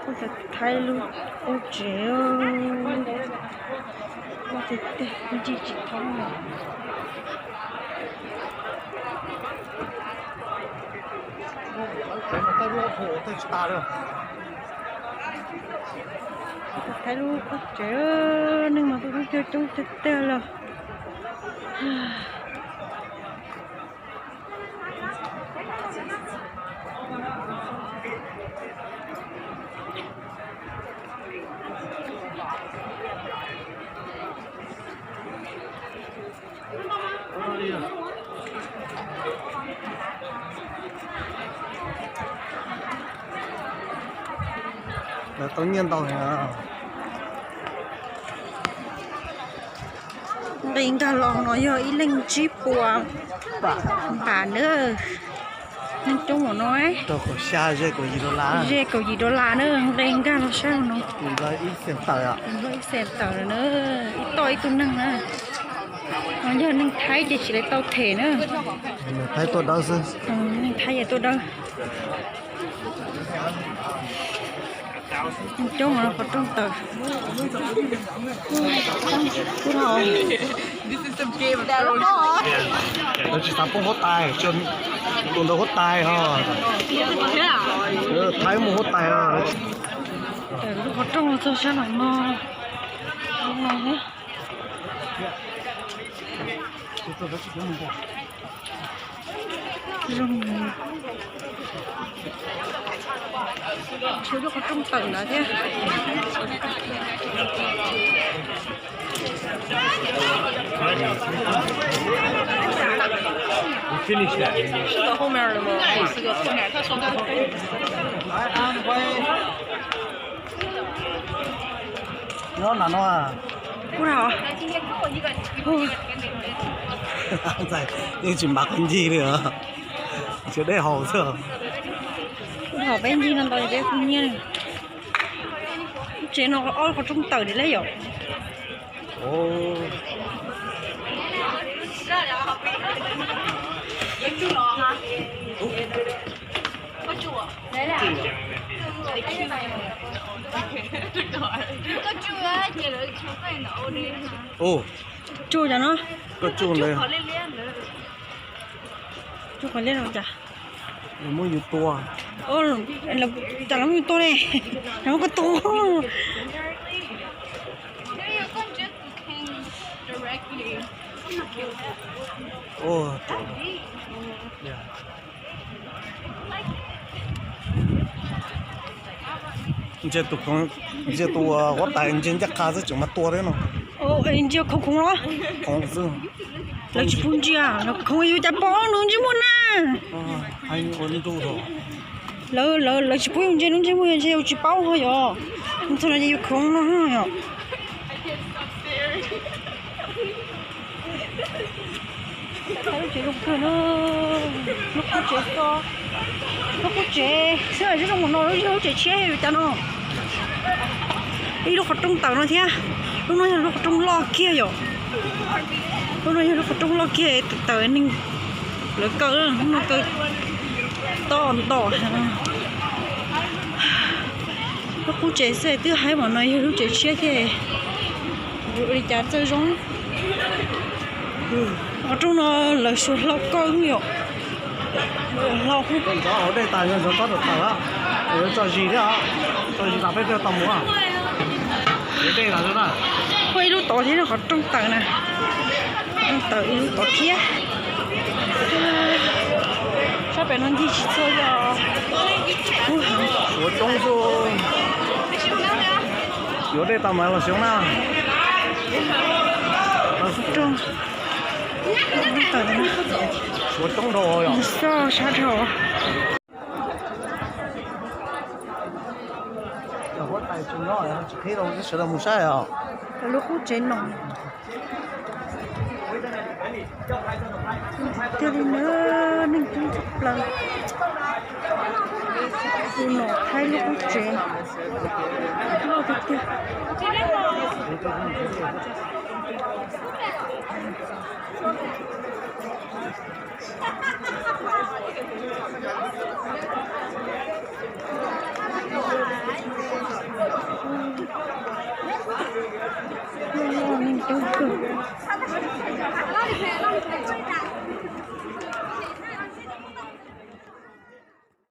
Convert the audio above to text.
Con thật thay luôn. Ôi trời ơi. Con thật tệ. Con chỉ thông này. Thay luôn. Ôi trời ơi. Nhưng mà tôi không chơi trong thật tệ rồi. Là tự nhiên tao hả? Đỉnh cả lòng nó giờ ý linh chip của bà nữa. Nên chung của nó ấy. Tôi có xa dây của gì đó lá. Dê cầu gì đó là nữa. Đỉnh cả nó sao nó. Thì ra ít xem tờ ạ. Mình phải xem tờ nữa. Ít tôi cũng năng nữa. Nó giờ nên thấy chỉ lấy tao thể nữa. Mình thấy tôi đâu chứ. Nên thấy vậy tôi đâu. Chung nó có trong tờ. Cút hồn. Nó chỉ sắm hốt tai, chân tuần đâu hốt tai ha. Thái một hốt tai ha. Nó có trong sao sao nó no. Nó hết. Rung chưa được có trong tầng nữa thế. Finish that. 是个后面的吗？是个后面，他说的。Nó là nó à. Cút hả? Tại nhưng chỉ mặc cái gì nữa. Chứ đây hồ chưa. Cút hả bên gì nó đòi cái không nhiên. Chế nó có trong tờ để lấy rồi. Ồ. Đấy là. Ồ. Chua cho nó. Có chuông đây. Chua còn lên đâu chả. Mua nhiều tua. Ô là chả lắm nhiều to này. Nó có to. Ồ. 이제 또 이제 또 왔다 이제 가서 정말 또 그래 너. Idzie không đó. 공수. Là chỉ phun chia, nó không yêu chả bỏ luôn chứ muốn à. 아니 원도 더. Là chỉ phun chia luôn chứ muốn chia chỉ bao thôi rồi. Không thôi là yêu không nó rồi. Thấy chị lúc kia nó có chế to, nó có chế, sao lại trong một nồi nó chế chế rồi ta nó. Đi lúc ở trong tàu nó thế, lúc nó lúc ở trong lo kia rồi, lúc nó lúc ở trong lo kia tàu nên lỡ cỡ nó cỡ to nó có chế xe thứ hai mà nói lúc chế chế thế, rồi đi chả chơi giống. Ở trong nó là số lâu cơn nhiều lâu không Còn ở đây tài nhân có được tờ á. Ở cho gì thế ạ? Cho gì làm cái tầm à? Ở đây là thế nào? quay lúc tổ thế nó có trong tờ nè, trong tờ lúc tổ kia sao phải nói gì chỉ chơi rồi. Ở trong số ở đây tầm là xuống nào? Trong tờ này Ở trong rồi à? sao sao rồi. Ở đây chúng nó chỉ thấy đâu cái sự là một sai à? Lúc hút chế nồng tiêu đi nữa mình cũng chụp lần dù nổ hai lúc hút chế nó thật tiêu